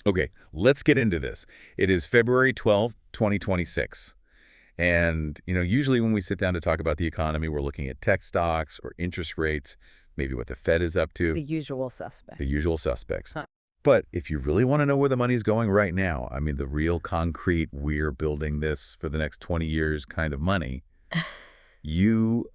Okay, let's get into this. It is February 12th, 2026. And, usually when we sit down to talk about the economy, we're looking at tech stocks or interest rates, maybe what the Fed is up to, The usual the suspects. usual suspects. Huh. But if you really want to know where the money's going right now, I mean, the real concrete, we're building this for the next 20 years kind of money, you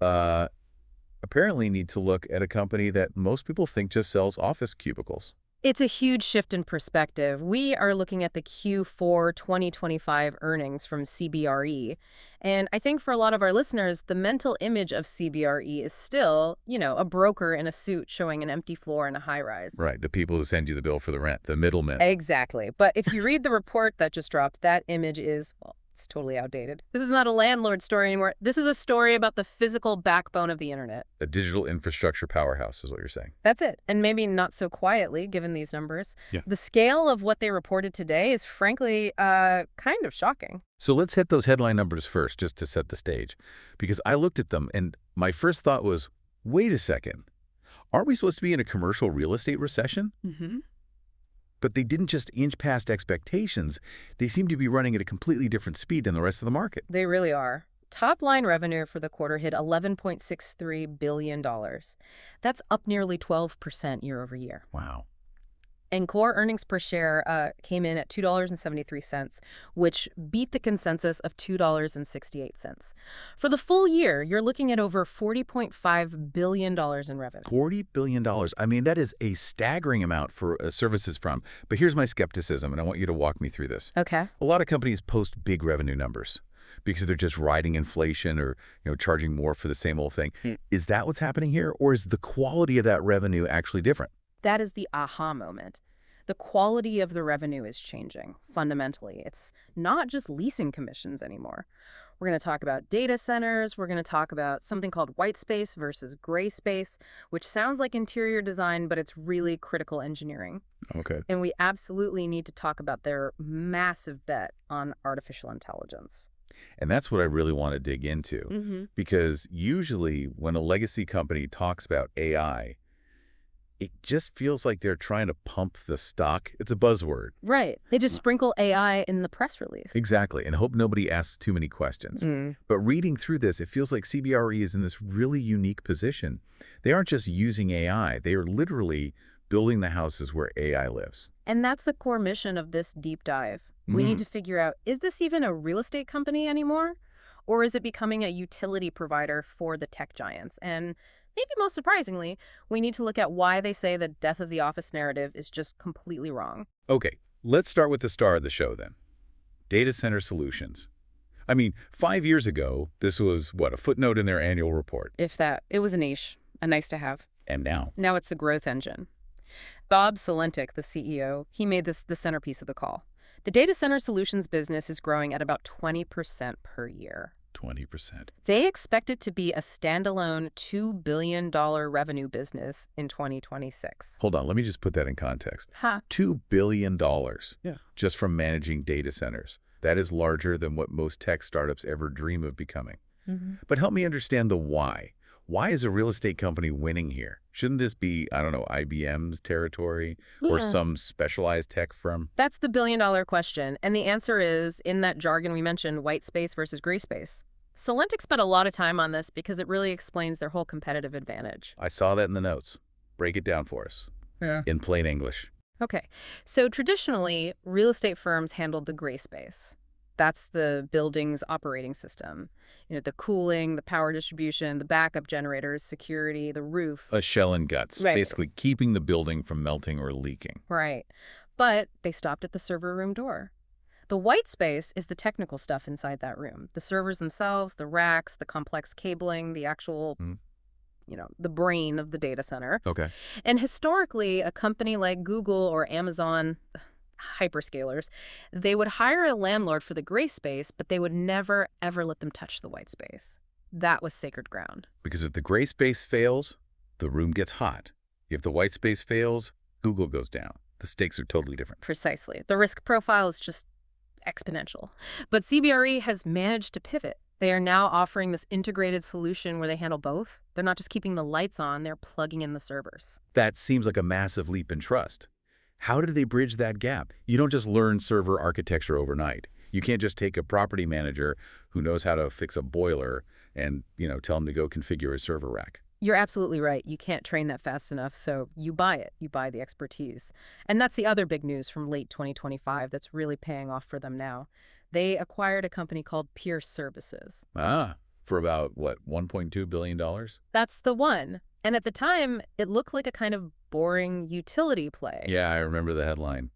apparently need to look at a company that most people think just sells office cubicles. It's a huge shift in perspective. We are looking at the Q4 2025 earnings from CBRE. And I think for a lot of our listeners, the mental image of CBRE is still, a broker in a suit showing an empty floor in a high rise. Right, the people who send you the bill for the rent, the middlemen. Exactly. But if you read the report that just dropped, that image is, well, it's totally outdated. This is not a landlord story anymore. This is a story about the physical backbone of the internet. A digital infrastructure powerhouse is what you're saying. That's it. And maybe not so quietly, given these numbers. Yeah. The scale of what they reported today is frankly kind of shocking. So let's hit those headline numbers first, just to set the stage. Because I looked at them, and my first thought was, wait a second. Aren't we supposed to be in a commercial real estate recession? Mm-hmm. But they didn't just inch past expectations. They seem to be running at a completely different speed than the rest of the market. They really are. Top line revenue for the quarter hit $11.63 billion. That's up nearly 12% year over year. Wow. And core earnings per share came in at $2.73, which beat the consensus of $2.68. For the full year, you're looking at over $40.5 billion in revenue. $40 billion. I mean, that is a staggering amount for a services firm. But here's my skepticism, and I want you to walk me through this. Okay. A lot of companies post big revenue numbers because they're just riding inflation or charging more for the same old thing. Is that what's happening here, or is the quality of that revenue actually different? That is the aha moment. The quality of the revenue is changing, fundamentally. It's not just leasing commissions anymore. We're going to talk about data centers. We're going to talk about something called white space versus gray space, which sounds like interior design, but it's really critical engineering. Okay. And we absolutely need to talk about their massive bet on artificial intelligence. And that's what I really want to dig into. Because usually when a legacy company talks about AI, it just feels like they're trying to pump the stock. It's a buzzword. Right. They just sprinkle AI in the press release. Exactly, and hope nobody asks too many questions. But reading through this, it feels like CBRE is in this really unique position. They aren't just using AI. They are literally building the houses where AI lives. And that's the core mission of this deep dive. We need to figure out, is this even a real estate company anymore? Or is it becoming a utility provider for the tech giants? And maybe most surprisingly, we need to look at why they say the death of the office narrative is just completely wrong. Okay, let's start with the star of the show then. Data center solutions. I mean, 5 years ago, this was, a footnote in their annual report. If that, it was a niche, a nice to have. And now? Now it's the growth engine. Bob Salentic, the CEO, he made this the centerpiece of the call. The data center solutions business is growing at about 20% per year. 20%. They expect it to be a standalone $2 billion revenue business in 2026. Hold on, let me just put that in context. Huh. $2 billion Yeah. just from managing data centers. That is larger than what most tech startups ever dream of becoming. But help me understand the why. Why is a real estate company winning here? Shouldn't this be, IBM's territory or some specialized tech firm? That's the billion-dollar question, and the answer is, in that jargon we mentioned, white space versus gray space. Salentic spent a lot of time on this because it really explains their whole competitive advantage. I saw that in the notes. Break it down for us. Yeah. In plain English. Okay, so traditionally, real estate firms handled the gray space. That's the building's operating system. The cooling, the power distribution, the backup generators, security, the roof. A shell and guts, Right. basically keeping the building from melting or leaking. Right. But they stopped at the server room door. The white space is the technical stuff inside that room. The servers themselves, the racks, the complex cabling, the actual, the brain of the data center. Okay. And historically, a company like Google or Amazon, hyperscalers, they would hire a landlord for the gray space, but they would never, ever let them touch the white space. That was sacred ground. Because if the gray space fails, the room gets hot. If the white space fails, Google goes down. The stakes are totally different. Precisely. The risk profile is just exponential. But CBRE has managed to pivot. They are now offering this integrated solution where they handle both. They're not just keeping the lights on, they're plugging in the servers. That seems like a massive leap in trust. How did they bridge that gap? You don't just learn server architecture overnight. You can't just take a property manager who knows how to fix a boiler and, tell them to go configure a server rack. You're absolutely right. You can't train that fast enough, so you buy it. You buy the expertise. And that's the other big news from late 2025 that's really paying off for them now. They acquired a company called Pierce Services. For about, what, $1.2 billion? That's the one. And at the time, it looked like a kind of boring utility play. Yeah, I remember the headline.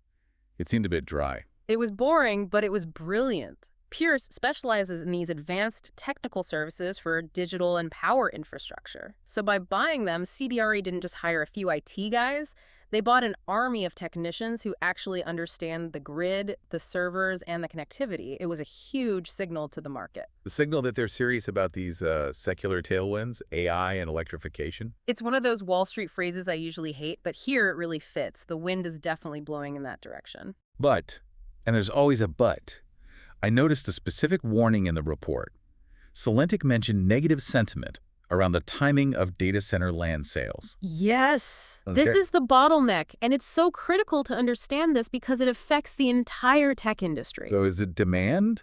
It seemed a bit dry. It was boring, but it was brilliant. Pierce specializes in these advanced technical services for digital and power infrastructure. So by buying them, CBRE didn't just hire a few IT guys. They bought an army of technicians who actually understand the grid, the servers, and the connectivity. It was a huge signal to the market. The signal that they're serious about these secular tailwinds, AI and electrification? It's one of those Wall Street phrases I usually hate, but here it really fits. The wind is definitely blowing in that direction. But, and there's always a but, I noticed a specific warning in the report. Salentic mentioned negative sentiment around the timing of data center land sales. Yes, Okay. this is the bottleneck, and it's so critical to understand this because it affects the entire tech industry. So is it demand?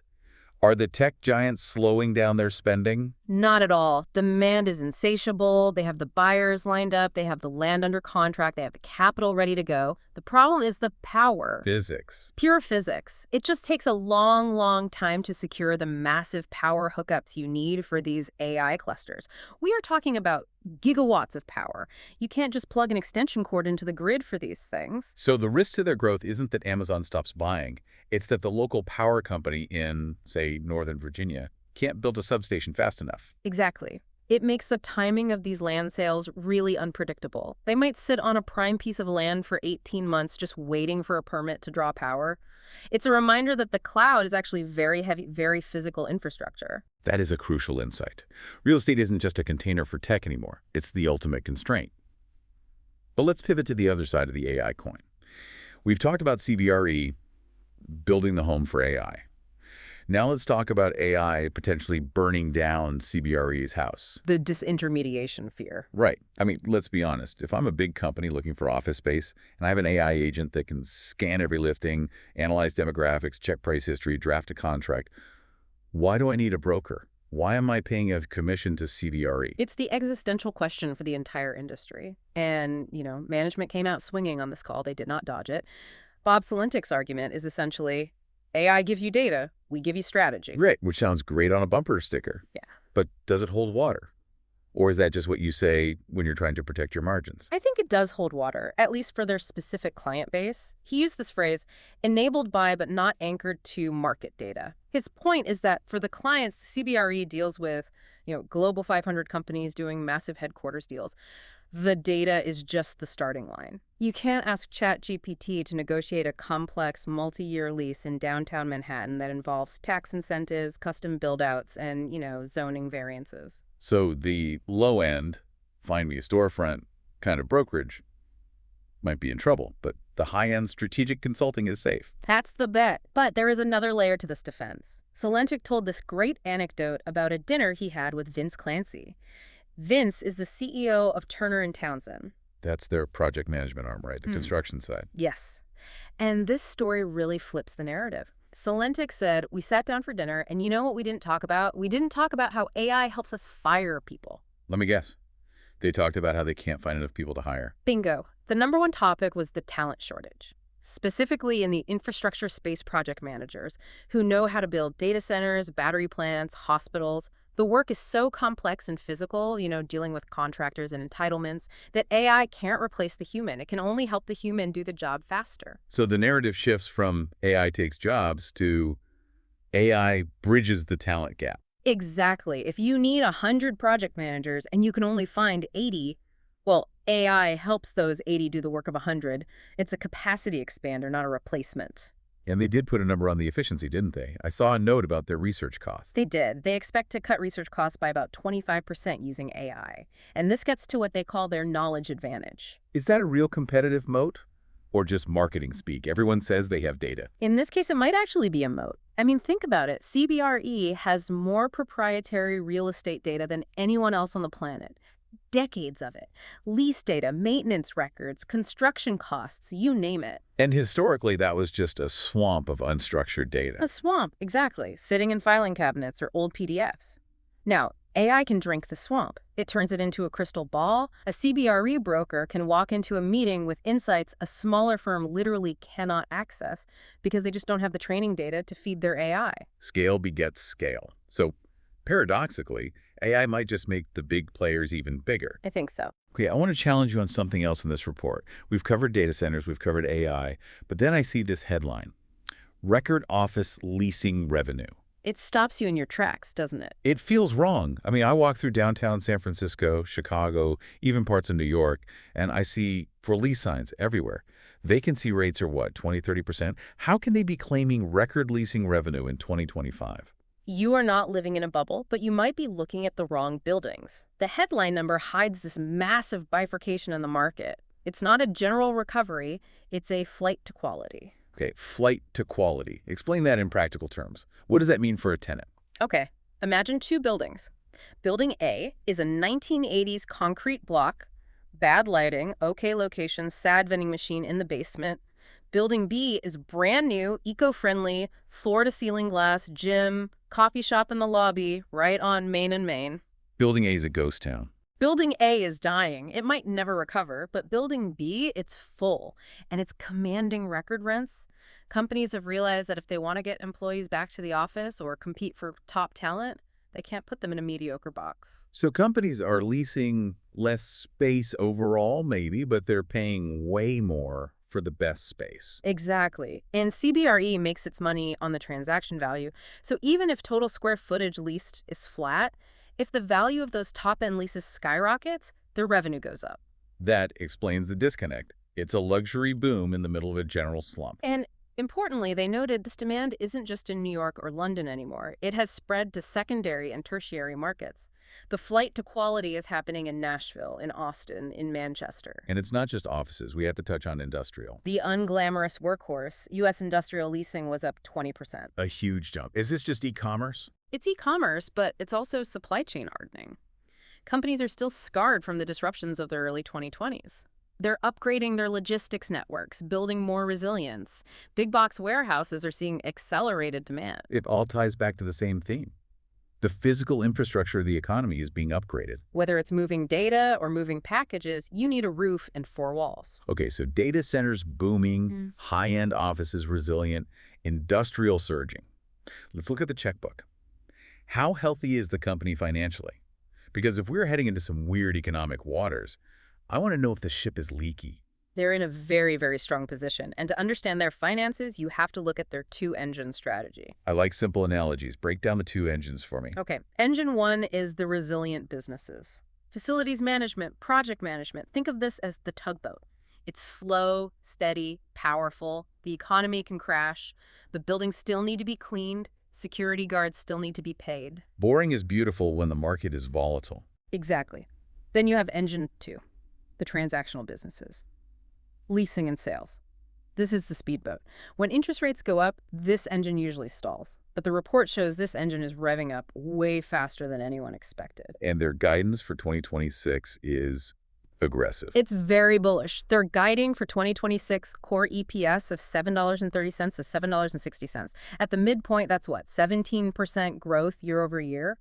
Are the tech giants slowing down their spending? Not at all. Demand is insatiable. They have the buyers lined up. They have the land under contract. They have the capital ready to go. The problem is the power. Physics. Pure physics. It just takes a long, long time to secure the massive power hookups you need for these AI clusters. We are talking about gigawatts of power. You can't just plug an extension cord into the grid for these things. So the risk to their growth isn't that Amazon stops buying. It's that the local power company in, say, Northern Virginia can't build a substation fast enough. Exactly. It makes the timing of these land sales really unpredictable. They might sit on a prime piece of land for 18 months just waiting for a permit to draw power. It's a reminder that the cloud is actually very heavy, very physical infrastructure. That is a crucial insight. Real estate isn't just a container for tech anymore. It's the ultimate constraint. But let's pivot to the other side of the AI coin. We've talked about CBRE building the home for AI. Now let's talk about AI potentially burning down CBRE's house. The disintermediation fear. Right. I mean, let's be honest. If I'm a big company looking for office space and I have an AI agent that can scan every listing, analyze demographics, check price history, draft a contract, why do I need a broker? Why am I paying a commission to CBRE? It's the existential question for the entire industry. And, management came out swinging on this call. They did not dodge it. Bob Salentic's argument is essentially, AI gives you data, we give you strategy. Right, which sounds great on a bumper sticker. Yeah. But does it hold water? Or is that just what you say when you're trying to protect your margins? I think it does hold water, at least for their specific client base. He used this phrase, enabled by but not anchored to market data. His point is that for the clients, CBRE deals with, global 500 companies doing massive headquarters deals. The data is just the starting line. You can't ask ChatGPT to negotiate a complex multi-year lease in downtown Manhattan that involves tax incentives, custom build-outs, and, zoning variances. So the low end, find me a storefront kind of brokerage might be in trouble, but the high-end strategic consulting is safe. That's the bet. But there is another layer to this defense. Salentic told this great anecdote about a dinner he had with Vince Clancy. Vince is the CEO of Turner & Townsend. That's their project management arm, right? The construction side. Yes. And this story really flips the narrative. Salentic said, we sat down for dinner, and you know what we didn't talk about? We didn't talk about how AI helps us fire people. Let me guess. They talked about how they can't find enough people to hire. Bingo. The number one topic was the talent shortage, specifically in the infrastructure space project managers who know how to build data centers, battery plants, hospitals. The work is so complex and physical, dealing with contractors and entitlements, that AI can't replace the human. It can only help the human do the job faster. So the narrative shifts from AI takes jobs to AI bridges the talent gap. Exactly. If you need 100 project managers and you can only find 80, well, AI helps those 80 do the work of 100. It's a capacity expander, not a replacement. And they did put a number on the efficiency, didn't they? I saw a note about their research costs. They did. They expect to cut research costs by about 25% using AI. And this gets to what they call their knowledge advantage. Is that a real competitive moat? Or just marketing speak? Everyone says they have data. In this case, it might actually be a moat. I mean, think about it. CBRE has more proprietary real estate data than anyone else on the planet. decades of it. Lease data, maintenance records, construction costs, you name it. And historically, that was just a swamp of unstructured data. A swamp, exactly, sitting in filing cabinets or old PDFs. Now, AI can drink the swamp. It turns it into a crystal ball. A CBRE broker can walk into a meeting with insights a smaller firm literally cannot access because they just don't have the training data to feed their AI. Scale begets scale. So, paradoxically, AI might just make the big players even bigger. I think so. Okay, I want to challenge you on something else in this report. We've covered data centers, we've covered AI, but then I see this headline: record office leasing revenue. It stops you in your tracks, doesn't it? It feels wrong. I mean, I walk through downtown San Francisco, Chicago, even parts of New York, and I see for lease signs everywhere. Vacancy rates are what, 20, 30%? How can they be claiming record leasing revenue in 2025? You are not living in a bubble, but you might be looking at the wrong buildings. The headline number hides this massive bifurcation in the market. It's not a general recovery, it's a flight to quality. Okay, flight to quality. Explain that in practical terms. What does that mean for a tenant? Okay, imagine two buildings. Building A is a 1980s concrete block, bad lighting, okay location, sad vending machine in the basement. Building B is brand new, eco-friendly, floor-to-ceiling glass, gym, coffee shop in the lobby, right on Main and Main. Building A is a ghost town. Building A is dying. It might never recover, but Building B, it's full, and it's commanding record rents. Companies have realized that if they want to get employees back to the office or compete for top talent, they can't put them in a mediocre box. So companies are leasing less space overall, maybe, but they're paying way more for the best space. Exactly. And CBRE makes its money on the transaction value. So even if total square footage leased is flat, if the value of those top-end leases skyrockets, their revenue goes up. That explains the disconnect. It's a luxury boom in the middle of a general slump. And importantly, they noted this demand isn't just in New York or London anymore. It has spread to secondary and tertiary markets. The flight to quality is happening in Nashville, in Austin, in Manchester. And it's not just offices. We have to touch on industrial. The unglamorous workhorse, U.S. industrial leasing was up 20%. A huge jump. Is this just e-commerce? It's e-commerce, but it's also supply chain hardening. Companies are still scarred from the disruptions of the early 2020s. They're upgrading their logistics networks, building more resilience. Big box warehouses are seeing accelerated demand. It all ties back to the same theme. The physical infrastructure of the economy is being upgraded. Whether it's moving data or moving packages, you need a roof and four walls. Okay, so data centers booming, high-end offices resilient, industrial surging. Let's look at the checkbook. How healthy is the company financially? Because if we're heading into some weird economic waters, I want to know if the ship is leaky. They're in a very, very strong position. And to understand their finances, you have to look at their two-engine strategy. I like simple analogies. Break down the two engines for me. Okay, engine one is the resilient businesses. Facilities management, project management. Think of this as the tugboat. It's slow, steady, powerful. The economy can crash, but buildings still need to be cleaned. Security guards still need to be paid. Boring is beautiful when the market is volatile. Exactly. Then you have engine two, the transactional businesses. Leasing and sales. This is the speedboat. When interest rates go up, this engine usually stalls. But the report shows this engine is revving up way faster than anyone expected. And their guidance for 2026 is aggressive. It's very bullish. They're guiding for 2026 core EPS of $7.30 to $7.60. At the midpoint, that's what, 17% growth year over year?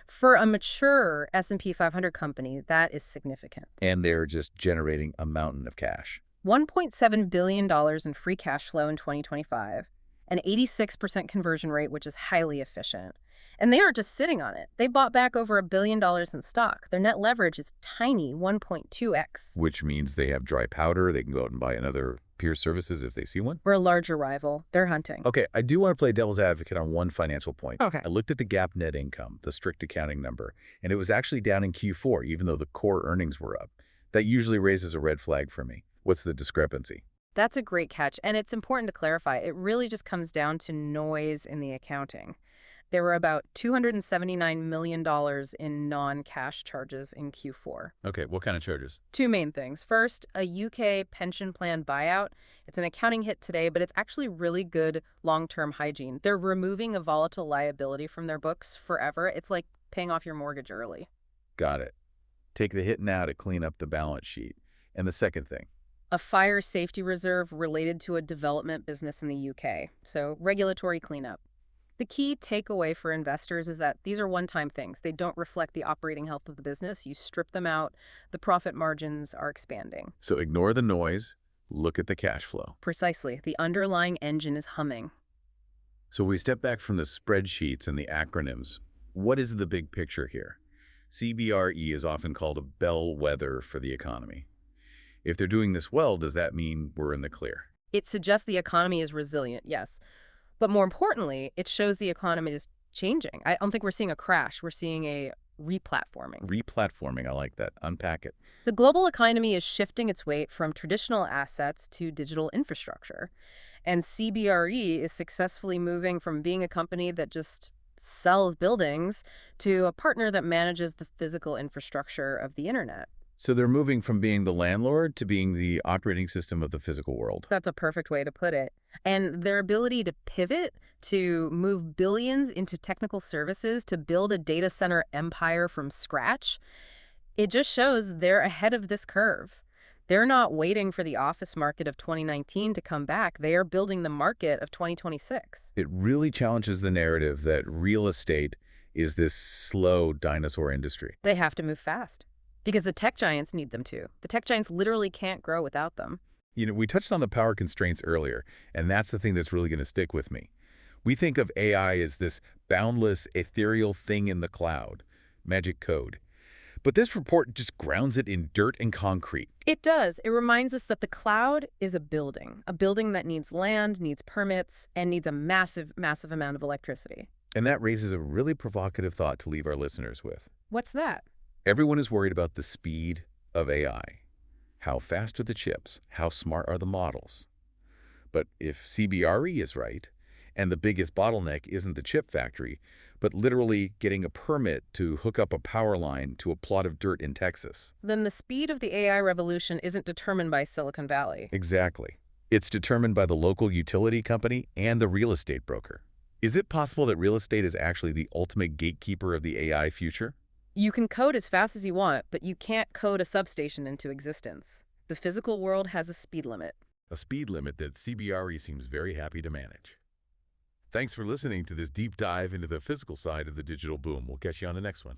For a mature S&P 500 company, that is significant. And they're just generating a mountain of cash. $1.7 billion in free cash flow in 2025, an 86% conversion rate, which is highly efficient. And they aren't just sitting on it. They bought back over $1 billion in stock. Their net leverage is tiny, 1.2x. Which means they have dry powder. They can go out and buy another peer services if they see one. We're a larger rival. They're hunting. Okay, I do want to play devil's advocate on one financial point. Okay. I looked at the GAAP net income, the strict accounting number, and it was actually down in Q4, even though the core earnings were up. That usually raises a red flag for me. What's the discrepancy? That's a great catch, and it's important to clarify. It really just comes down to noise in the accounting. There were about $279 million in non-cash charges in Q4. Okay, what kind of charges? Two main things. First, a UK pension plan buyout. It's an accounting hit today, but it's actually really good long-term hygiene. They're removing a volatile liability from their books forever. It's like paying off your mortgage early. Got it. Take the hit now to clean up the balance sheet. And the second thing. A fire safety reserve related to a development business in the UK. So regulatory cleanup. The key takeaway for investors is that these are one-time things. They don't reflect the operating health of the business. You strip them out, the profit margins are expanding. So ignore the noise, look at the cash flow. Precisely. The underlying engine is humming. So we step back from the spreadsheets and the acronyms. What is the big picture here? CBRE is often called a bellwether for the economy. If they're doing this well, does that mean we're in the clear? It suggests the economy is resilient, yes. But more importantly, it shows the economy is changing. I don't think we're seeing a crash. We're seeing a replatforming. Replatforming, I like that. Unpack it. The global economy is shifting its weight from traditional assets to digital infrastructure. And CBRE is successfully moving from being a company that just sells buildings to a partner that manages the physical infrastructure of the internet. So they're moving from being the landlord to being the operating system of the physical world. That's a perfect way to put it. And their ability to pivot, to move billions into technical services, to build a data center empire from scratch, it just shows they're ahead of this curve. They're not waiting for the office market of 2019 to come back. They are building the market of 2026. It really challenges the narrative that real estate is this slow dinosaur industry. They have to move fast because the tech giants need them to. The tech giants literally can't grow without them. You know, we touched on the power constraints earlier, and that's the thing that's really going to stick with me. We think of AI as this boundless, ethereal thing in the cloud, magic code. But this report just grounds it in dirt and concrete. It does. It reminds us that the cloud is a building that needs land, needs permits, and needs a massive, massive amount of electricity. And that raises a really provocative thought to leave our listeners with. What's that? Everyone is worried about the speed of AI. How fast are the chips? How smart are the models? But if CBRE is right, and the biggest bottleneck isn't the chip factory, but literally getting a permit to hook up a power line to a plot of dirt in Texas. Then the speed of the AI revolution isn't determined by Silicon Valley. Exactly. It's determined by the local utility company and the real estate broker. Is it possible that real estate is actually the ultimate gatekeeper of the AI future? You can code as fast as you want, but you can't code a substation into existence. The physical world has a speed limit. A speed limit that CBRE seems very happy to manage. Thanks for listening to this deep dive into the physical side of the digital boom. We'll catch you on the next one.